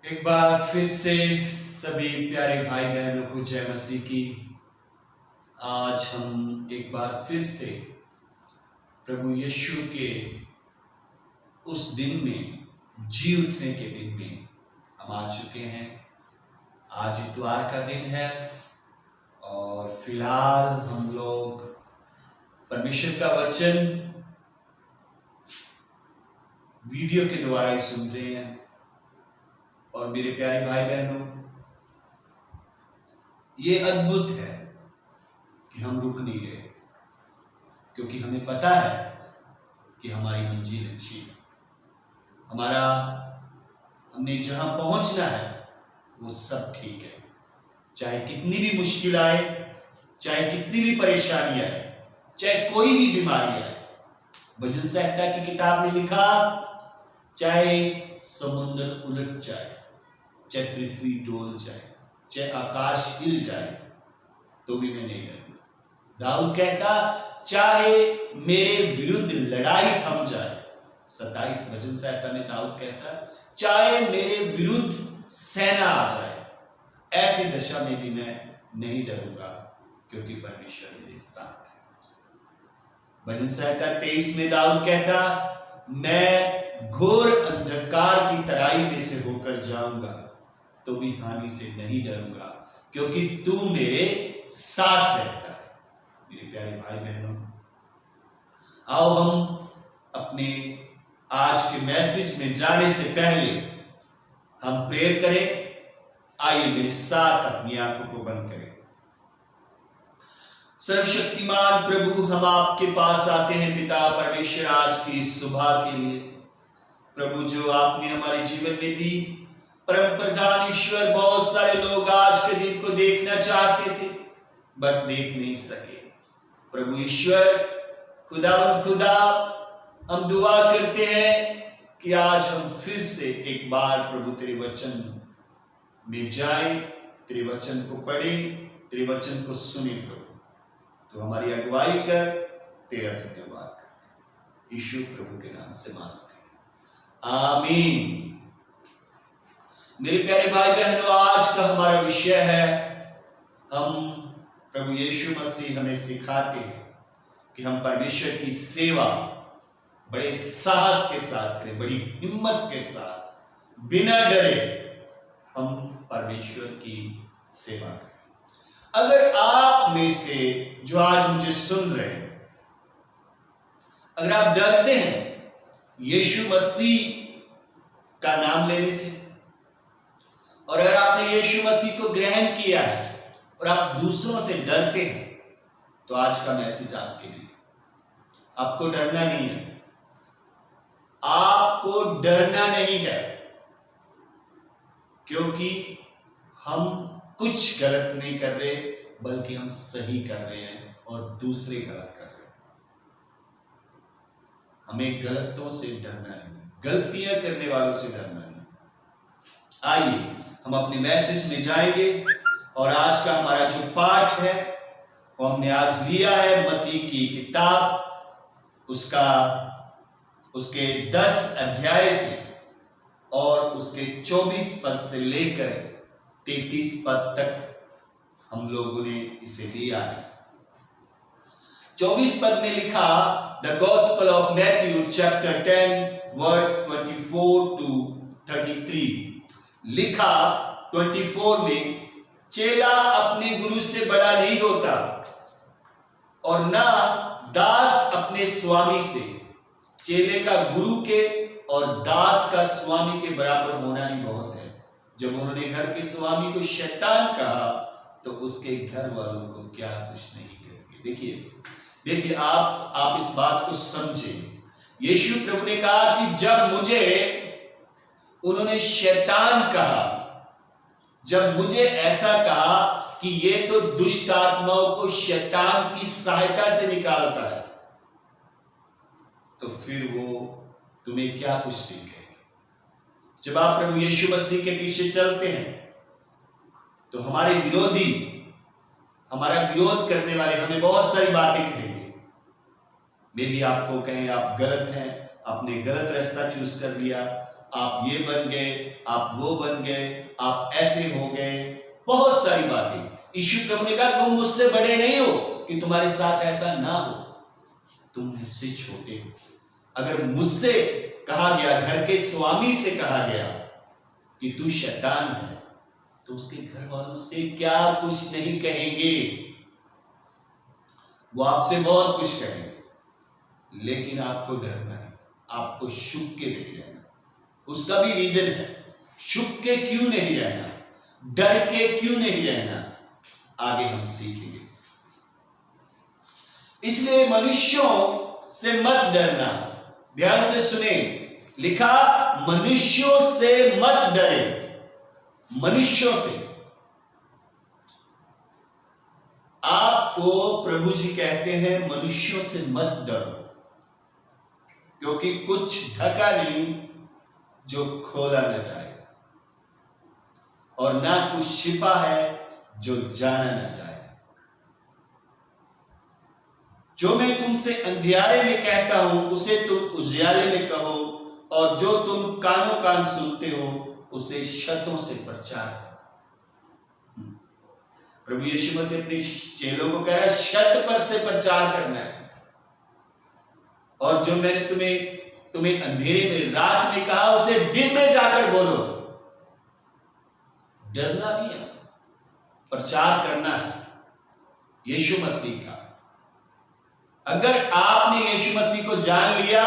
एक बार फिर से सभी प्यारे भाई बहनों को जय मसीह की। आज हम एक बार फिर से प्रभु यीशु के उस दिन में, जी उठने के दिन में हम आ चुके हैं। आज इतवार का दिन है और फिलहाल हम लोग परमेश्वर का वचन वीडियो के द्वारा ही सुन रहे हैं। और मेरे प्यारे भाई बहनों, ये अद्भुत है कि हम रुक नहीं रहे, क्योंकि हमें पता है कि हमारी मंजिल अच्छी है। हमने जहां पहुंचना है वो सब ठीक है। चाहे कितनी भी मुश्किल आए, चाहे कितनी भी परेशानी आए, चाहे कोई भी बीमारी आए। भजन संहिता की किताब में लिखा, चाहे समुद्र उलट जाए, चाहे पृथ्वी डोल जाए, चाहे आकाश हिल जाए, तो भी मैं नहीं डरूंगा। दाऊद कहता, चाहे मेरे विरुद्ध लड़ाई थम जाए। 27 भजन संहिता में दाऊद कहता, चाहे मेरे विरुद्ध सेना आ जाए, ऐसी दशा में भी मैं नहीं डरूंगा, क्योंकि परमेश्वर मेरे साथ है। भजन संहिता 23 में दाऊद कहता, मैं घोर अंधकार की तराई में से होकर जाऊंगा, तो भी हानि से नहीं डरूंगा, क्योंकि तू मेरे साथ रहता है। मेरे प्यारे भाई बहनों, आओ हम अपने आज के मैसेज में जाने से पहले हम प्रेयर करें। आइए मेरे साथ अपनी आंखों को बंद करें। सर्वशक्तिमान प्रभु, हम आपके पास आते हैं पिता परमेश्वर, आज की इस सुबह के लिए। प्रभु, जो आपने हमारे जीवन में दी, परम प्रधान ईश्वर, बहुत सारे लोग आज के दिन को देखना चाहते थे बट देख नहीं सके। प्रभु ईश्वर, खुदा, हम दुआ करते हैं कि आज हम फिर से एक बार प्रभु तेरे वचन में जाए, तेरे वचन को पढ़े, तेरे वचन को सुने। प्रभु तो हमारी अगुवाई कर, तेरा धन्यवाद कर। यीशु प्रभु के नाम से मांगते हैं, आमीन। मेरे प्यारे भाई बहनों, आज का हमारा विषय है, हम प्रभु यीशु मसीह हमें सिखाते हैं कि हम परमेश्वर की सेवा बड़े साहस के साथ करें, बड़ी हिम्मत के साथ, बिना डरे हम परमेश्वर की सेवा करें। अगर आप में से जो आज मुझे सुन रहे हैं, अगर आप डरते हैं यीशु मसीह का नाम लेने से, और अगर आपने यीशु मसीह को ग्रहण किया है और आप दूसरों से डरते हैं, तो आज का मैसेज आपके लिए। आपको डरना नहीं है, आपको डरना नहीं है, क्योंकि हम कुछ गलत नहीं कर रहे, बल्कि हम सही कर रहे हैं और दूसरे गलत कर रहे हैं। हमें गलतों से डरना नहीं, गलतियां करने वालों से डरना नहीं। आइए हम अपने मैसेज में जाएंगे, और आज का हमारा जो पाठ है वो हमने आज लिया है मत्ती की किताब, उसके 10 अध्याय से और उसके 24 पद से लेकर 33 पद तक हम लोगों ने इसे लिया है। 24 पद में लिखा, the Gospel of Matthew chapter 10 verse 24 to 33। लिखा 24 में, चेला अपने गुरु से बड़ा नहीं होता, और ना दास अपने स्वामी से। चेले का गुरु के और दास का स्वामी के बराबर होना ही बहुत है। जब उन्होंने घर के स्वामी को शैतान कहा, तो उसके घर वालों को क्या कुछ नहीं करेंगे। देखिए आप इस बात को समझें। यीशु प्रभु ने कहा कि जब मुझे उन्होंने शैतान कहा, जब मुझे ऐसा कहा कि ये तो दुष्ट आत्माओं को शैतान की सहायता से निकालता है, तो फिर वो तुम्हें क्या कुछ नहीं कहेंगे। जब आप प्रभु यीशु मसीह के पीछे चलते हैं, तो हमारे विरोधी, हमारा विरोध करने वाले हमें बहुत सारी बातें कहेंगे। मे भी आपको कहें आप गलत हैं, आपने गलत रास्ता चूज कर लिया, आप ये बन गए, आप वो बन गए, आप ऐसे हो गए, बहुत सारी बातें। यीशु प्रभु ने कहा तुम मुझसे बड़े नहीं हो कि तुम्हारे साथ ऐसा ना हो, तुम मुझसे छोटे हो। अगर मुझसे कहा गया, घर के स्वामी से कहा गया कि तू शैतान है, तो उसके घर वालों से क्या कुछ नहीं कहेंगे। वो आपसे बहुत कुछ कहेंगे, लेकिन आपको डरना है, आपको शुक के नहीं रहना। उसका भी रीजन है, शुक के क्यों नहीं रहना, डर के क्यों नहीं रहना, आगे हम सीखेंगे। इसलिए मनुष्यों से मत डरना। ध्यान से सुने, लिखा मनुष्यों से मत डरे। मनुष्यों से। आपको प्रभु जी कहते हैं मनुष्यों से मत डरो, क्योंकि कुछ ढका नहीं जो खोला न जाए, और ना कुछ छिपा है जो जाना न जाए। जो मैं तुमसे अंधियारे में कहता हूं उसे तुम उजियाले में कहो, और जो तुम कानों कान सुनते हो उसे छतों से प्रचार करो। प्रभु यीशु मसीह अपने चेलों को कह रहा है छत पर से प्रचार करना है। और जो मैंने तुम्हें अंधेरे में रात में कहा उसे दिन में जाकर बोलो। डरना नहीं है, प्रचार करना है यीशु मसीह का। अगर आपने यीशु मसीह को जान लिया,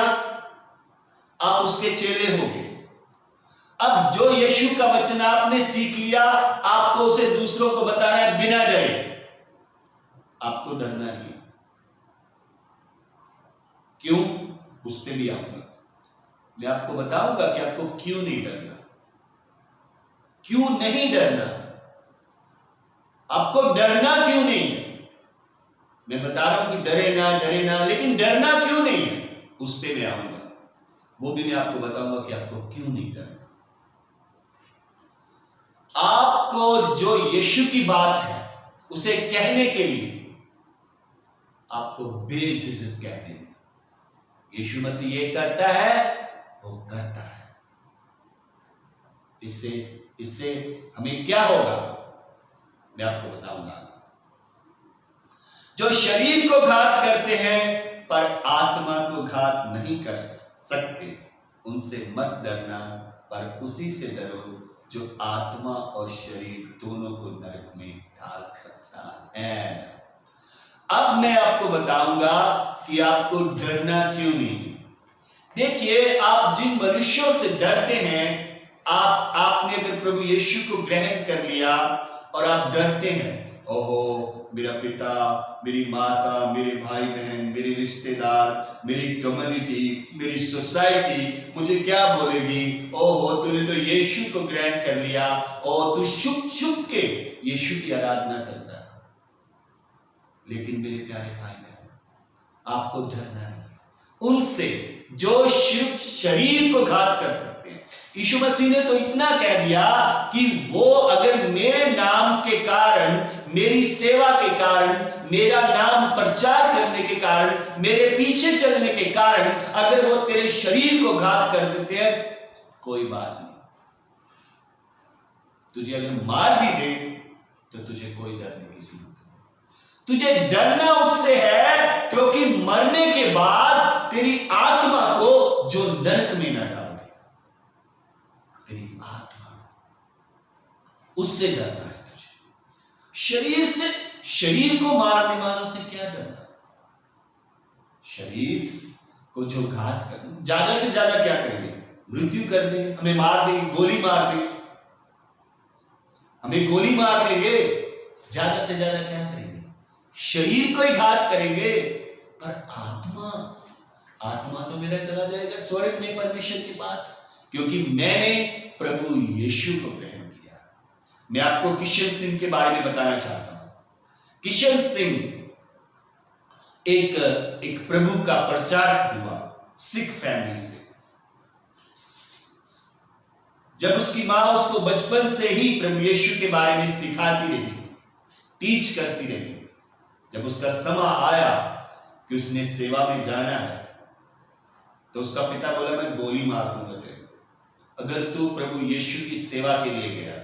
आप उसके चेले होंगे। अब जो यीशु का वचन आपने सीख लिया, आपको उसे दूसरों को बताना है बिना डरे। आपको डरना नहीं। क्यों? उस पर भी आऊंगा। मैं आपको बताऊंगा कि आपको क्यों नहीं डरना। क्यों नहीं डरना? आपको डरना क्यों नहीं है? मैं बता रहा हूं कि डरे ना, लेकिन डरना क्यों नहीं है, उस पर मैं आऊंगा। वो भी मैं आपको बताऊंगा कि आपको क्यों नहीं डरना। आपको जो यीशु की बात है उसे कहने के लिए आपको बेझिझक कहते हैं। यीशु मसीह ये करता है, वो करता है। इससे हमें क्या होगा, मैं आपको बताऊंगा। जो शरीर को घात करते हैं पर आत्मा को घात नहीं कर सकते, उनसे मत डरना, पर उसी से डरो जो आत्मा और शरीर दोनों को नरक में डाल सकता है। अब मैं आपको बताऊंगा कि आपको डरना क्यों नहीं। देखिए, आप जिन मनुष्यों से डरते हैं, आपने अगर प्रभु यीशु को ग्रहण कर लिया और आप डरते हैं, ओहो मेरा पिता, मेरी माता, मेरे भाई बहन, मेरे रिश्तेदार, मेरी कम्युनिटी, मेरी सोसाइटी मुझे क्या बोलेगी। ओहो तूने तो यीशु को ग्रहण कर लिया, और तू छुप छुप के यीशु की आराधना करता है। लेकिन मेरे प्यारे भाई बहन, आपको डरना नहीं उनसे जो सिर्फ शरीर को घात कर सकते हैं। यीशु मसीह ने तो इतना कह दिया कि वो अगर मेरे नाम के कारण, मेरी सेवा के कारण, मेरा नाम प्रचार करने के कारण, मेरे पीछे चलने के कारण अगर वो तेरे शरीर को घात कर देते हैं, कोई बात नहीं। तुझे अगर मार भी दे तो तुझे कोई डरने की जरूरत नहीं। तुझे डरना उससे है क्योंकि मरने के बाद तेरी आत्मा को जो नरक में न डाल दे, तेरी आत्मा, उससे डरना है तुझे। शरीर को मारने वालों से क्या डरना? शरीर को जो घात कर, ज्यादा से ज्यादा क्या करेंगे? मृत्यु कर देंगे, हमें मार देंगे, गोली मार देंगे, हमें गोली मार देंगे। ज्यादा से ज्यादा क्या करेंगे? शरीर को ही घात करेंगे, पर आत्मा तो मेरा चला जाएगा स्वर्ग में परमेश्वर के पास, क्योंकि मैंने प्रभु यीशु को ग्रहण किया। मैं आपको किशन सिंह के बारे में बताना चाहता हूं। किशन सिंह एक प्रभु का प्रचारक हुआ सिख फैमिली से। जब उसकी मां उसको बचपन से ही प्रभु यीशु के बारे में सिखाती रही, टीच करती रही, जब उसका समय आया कि उसने सेवा में जाना है, तो उसका पिता बोला मैं गोली मार दूंगा तेरे। अगर तू प्रभु यीशु की सेवा के लिए गया।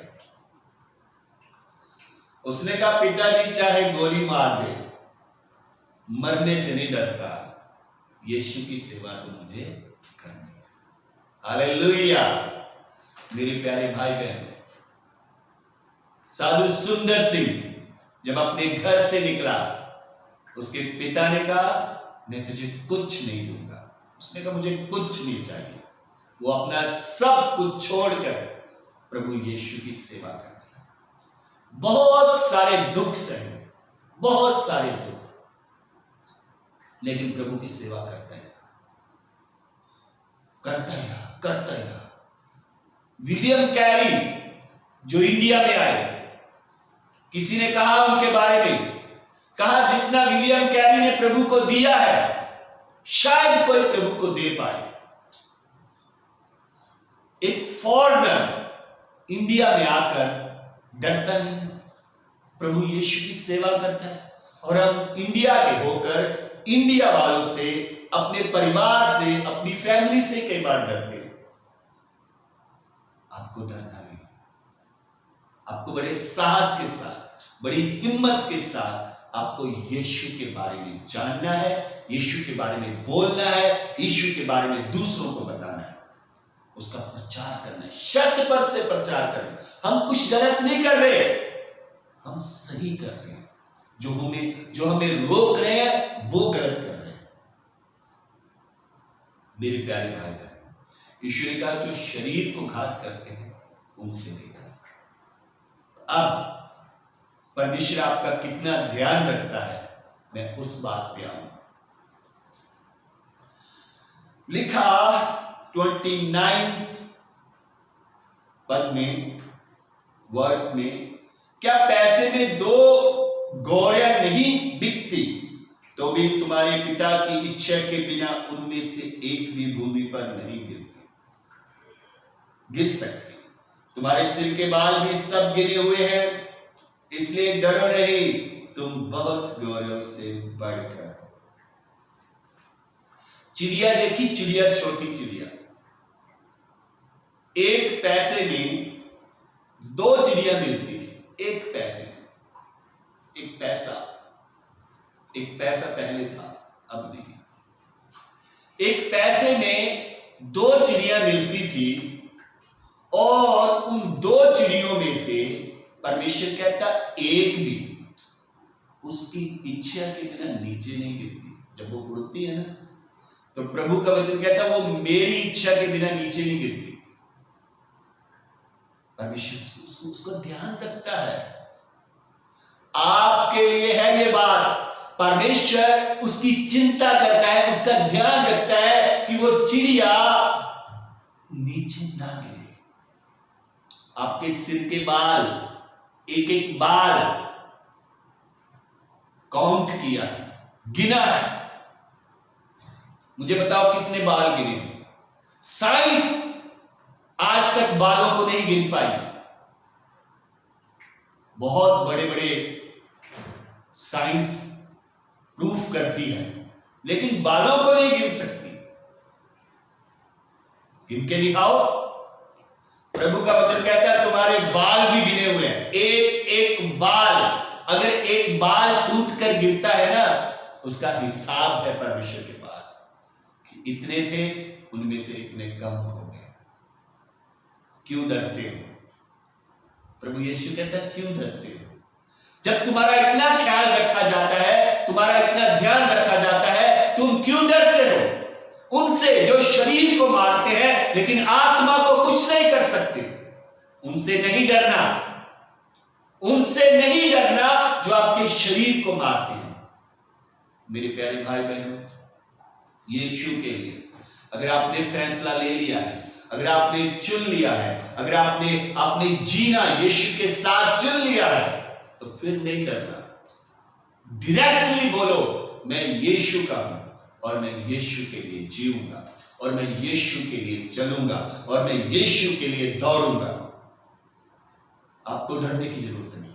उसने कहा पिताजी चाहे गोली मार दे, मरने से नहीं डरता, यीशु की सेवा तो मुझे करनी है। हालेलुया। मेरे प्यारे भाई बहन, साधु सुंदर सिंह जब अपने घर से निकला, उसके पिता ने कहा मैं तुझे कुछ नहीं दूंगा। उसने कहा मुझे कुछ नहीं चाहिए। वो अपना सब कुछ छोड़कर प्रभु यीशु की सेवा करने लगा। बहुत सारे दुख सहे, बहुत सारे दुख, लेकिन प्रभु की सेवा करता है, करता है। विलियम कैरी जो इंडिया में आए, किसी ने कहा उनके बारे में, कहा जितना विलियम कैरी ने प्रभु को दिया है शायद कोई प्रभु को दे पाए। एक फॉरेनर इंडिया में आकर डरता नहीं, प्रभु यीशु की सेवा करता है। और हम इंडिया के होकर इंडिया वालों से, अपने परिवार से, अपनी फैमिली से कई बार डरते हैं। आपको डरना नहीं, आपको बड़े साहस के साथ, बड़ी हिम्मत के साथ आपको यीशु के बारे में जानना है, यीशु के बारे में बोलना है, यीशु के बारे में दूसरों को बताना है, उसका प्रचार करना है, शत पर से प्रचार करना है। हम कुछ गलत नहीं कर रहे, हम सही कर रहे हैं। जो हमें रोक रहे हैं वो गलत कर रहे हैं। मेरे प्यारे भाई बहन, यीशु ने कहा जो शरीर को घात करते हैं उनसे नहीं करना। अब परमेश्वर आपका कितना ध्यान रखता है, मैं उस बात पे आऊंगा। लिखा 29 पद में, वर्ष में, क्या पैसे में 2 गौरियां नहीं बिकती, तो भी तुम्हारे पिता की इच्छा के बिना उनमें से एक भी भूमि पर नहीं गिरती, गिर सकती। तुम्हारे सिर के बाल भी सब गिरे हुए हैं, इसलिए डरो नहीं, तुम बहुत गौरव से बढ़कर। चिड़िया देखी, चिड़िया, छोटी चिड़िया, एक पैसे में 2 चिड़िया मिलती थी। एक पैसे, एक पैसा पहले था, अब नहीं। एक पैसे में 2 चिड़िया मिलती थी, और उन 2 चिड़ियों में से परमेश्वर कहता एक भी उसकी इच्छा के बिना नीचे नहीं गिरती। जब वो उड़ती है ना, तो प्रभु का वचन कहता वो मेरी इच्छा के बिना नीचे नहीं गिरती। परमेश्वर उसको ध्यान रखता है। आपके लिए है ये बात, परमेश्वर उसकी चिंता करता है, उसका ध्यान रखता है कि वो चिड़िया नीचे ना गिरे। आपके सिर के बाल, एक एक बाल काउंट किया है, गिना है। मुझे बताओ किसने बाल गिने? साइंस आज तक बालों को नहीं गिन पाई। बहुत बड़े बड़े साइंस प्रूफ करती है, लेकिन बालों को नहीं गिन सकती। गिन के दिखाओ। प्रभु का वचन कहता है तुम्हारे बाल भी गिने हुए हैं। एक एक बाल, अगर एक बाल टूट कर गिरता है ना, उसका हिसाब है परमेश्वर के पास कि इतने थे, उनमें से इतने कम हो गए। क्यों डरते हो? प्रभु यीशु कहता है क्यों डरते हो? जब तुम्हारा इतना ख्याल रखा जाता है, तुम्हारा इतना ध्यान रखा जाता है, तुम क्यों डरते हो उनसे जो शरीर को मारते हैं लेकिन आत्मा को कुछ नहीं कर सकते? उनसे नहीं डरना, उनसे नहीं डरना जो आपके शरीर को मारते हैं। मेरे प्यारे भाई बहनों, यीशु के लिए अगर आपने फैसला ले लिया है, अगर आपने चुन लिया है, अगर आपने जीना यीशु के साथ चुन लिया है, तो फिर नहीं डरना। डायरेक्टली बोलो मैं यीशु का हूं और मैं यीशु के लिए जीऊंगा और मैं यीशु के लिए चलूंगा और मैं यीशु के लिए दौड़ूंगा। आपको डरने की जरूरत नहीं।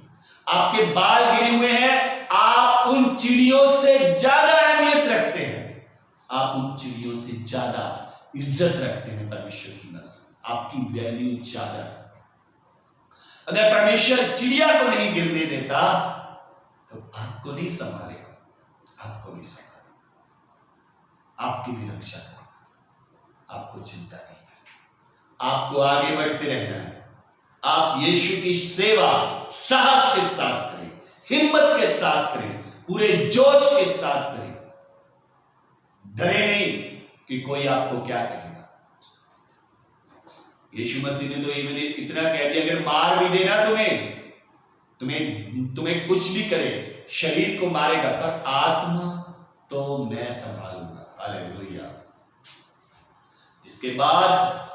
आपके बाल गिरे हुए हैं, आप उन चिड़ियों से ज्यादा अहमियत रखते हैं, आप उन चिड़ियों से ज्यादा इज्जत रखते हैं परमेश्वर की नजर। आपकी वैल्यू ज्यादा है। अगर परमेश्वर चिड़िया को नहीं गिरने देता तो आपको नहीं संभालेगा, आपको नहीं संभालेगा, आपकी भी रक्षा करेगा। आपको चिंता नहीं है, आपको आगे बढ़ते रहना है। आप यीशु की सेवा साहस के साथ करें, हिम्मत के साथ करें, पूरे जोश के साथ करें। डरे नहीं कि कोई आपको क्या कहेगा। यीशु मसीह ने तो इतना कह दिया, अगर मार भी देना तुम्हें कुछ भी करे, शरीर को मारेगा पर आत्मा तो मैं संभालूंगा। हालेलुया। इसके बाद,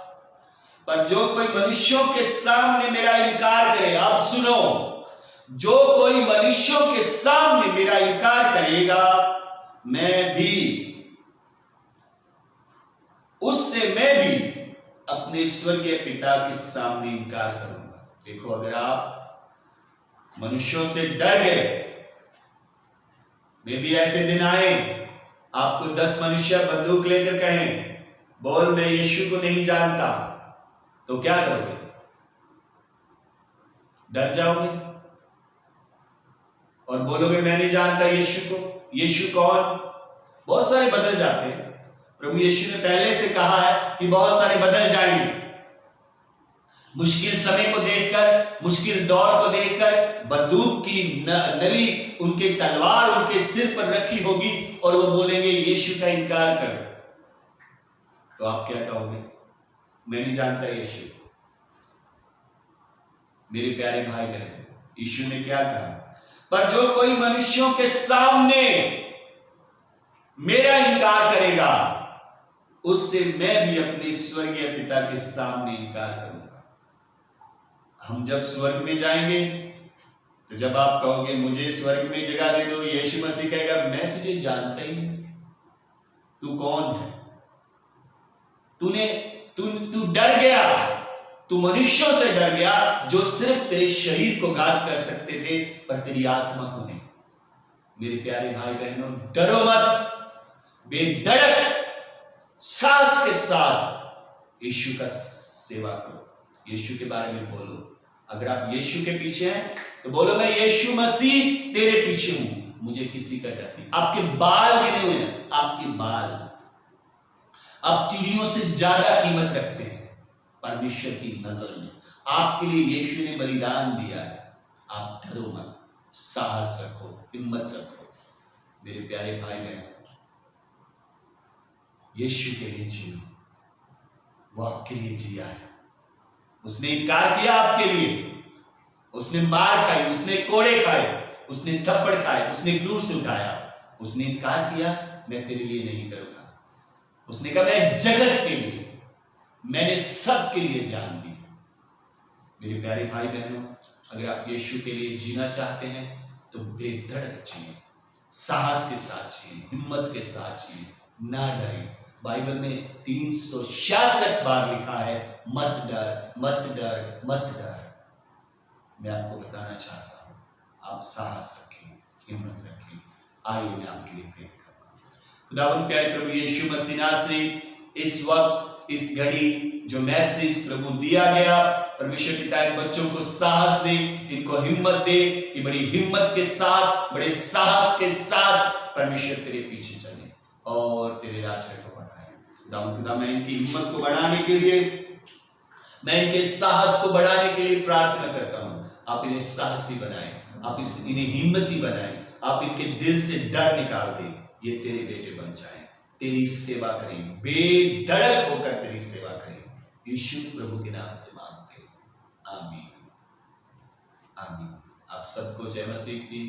पर जो कोई मनुष्यों के सामने मेरा इनकार करे, आप सुनो, जो कोई मनुष्यों के सामने मेरा इनकार करेगा, मैं भी अपने स्वर्गीय पिता के सामने इनकार करूंगा। देखो, अगर आप मनुष्यों से डर गए, मे भी ऐसे दिन आए आपको 10 मनुष्य बंदूक लेकर कहें, बोल मैं यीशु को नहीं जानता, तो क्या करोगे? डर जाओगे और बोलोगे मैं नहीं जानता यीशु को। यीशु कौन? बहुत सारे बदल जाते हैं। प्रभु यीशु ने पहले से कहा है कि बहुत सारे बदल जाएंगे। मुश्किल समय को देखकर, मुश्किल दौर को देखकर बंदूक की नली, उनके तलवार उनके सिर पर रखी होगी और वो बोलेंगे यीशु का इनकार कर, तो आप क्या कहोगे? मैं नहीं जानता यीशु। मेरे प्यारे भाई बहन, यीशु ने क्या कहा? पर जो कोई मनुष्यों के सामने मेरा इनकार करेगा, उससे मैं भी अपने स्वर्गीय पिता के सामने इनकार करूंगा। हम जब स्वर्ग में जाएंगे, तो जब आप कहोगे मुझे स्वर्ग में जगह दे दो, यीशु मसीह कहेगा मैं तुझे जानता ही नहीं, तू कौन है? तू डर गया, तू मनुष्यों से डर गया जो सिर्फ तेरे शरीर को घात कर सकते थे, पर तेरी आत्मा को नहीं। मेरे प्यारे भाई बहनों, डरो मत, बेधड़क साहस के साथ यीशु का सेवा करो, यीशु के बारे में बोलो। अगर आप यीशु के पीछे हैं तो बोलो मैं यीशु मसीह तेरे पीछे हूं, मुझे किसी का डर नहीं। आपके बाल गिने हुए हैं, आपके बाल, आप चिड़ियों से ज्यादा कीमत रखते हैं परमेश्वर की नजर में। आपके लिए यीशु ने बलिदान दिया है। आप डरो मत, साहस रखो, हिम्मत रखो। मेरे प्यारे भाई बहन, यीशु के लिए जियो, वो आपके लिए जिया है। उसने इनकार किया आपके लिए, उसने मार खाई, उसने कोड़े खाए, उसने थप्पड़ खाए, उसने क्रूस से उठाया। उसने इनकार किया मैं तेरे लिए नहीं करूंगा। उसने कहा मैं जगत के लिए, मैंने सबके लिए जान दी। मेरे प्यारे भाई बहनों, अगर आप यीशु के लिए जीना चाहते हैं तो बेधड़क जिए, साहस के साथ जिए, हिम्मत के साथ जिए, ना डरें। बाइबल में 366 बार लिखा है मत डर, मत डर, मत डर। मैं आपको बताना चाहता हूं, आप साहस रखें, हिम्मत रखें। आइए मैं आपके लिए प्रेयर करूंगा। खुदावंद प्यारे प्रभु यीशु मसीह नासरी, इस वक्त, इस घड़ी जो मैसेज प्रभु दिया गया, परमेश्वर पिता इन बच्चों को साहस दे, इनको हिम्मत दे कि बड़ी हिम्मत के साथ, बड़े साहस के साथ परमेश्वर तेरे पीछे चले और तेरे राज्य को बढ़ाए। खुदा मैं इनकी हिम्मत को बढ़ाने के लिए, मैं इनके साहस को बढ़ाने के लिए प्रार्थना करता हूं। आप इन्हें साहसी बनाएं, आप इन्हें हिम्मती बनाएं, आप इनके दिल से डर निकाल दें। ये तेरे बेटे बन जाएं, तेरी सेवा करें, बेधड़क होकर तेरी सेवा करें। यीशु प्रभु के नाम से मांगते हैं, आमीन, आमीन। आप सबको जय मसीह की।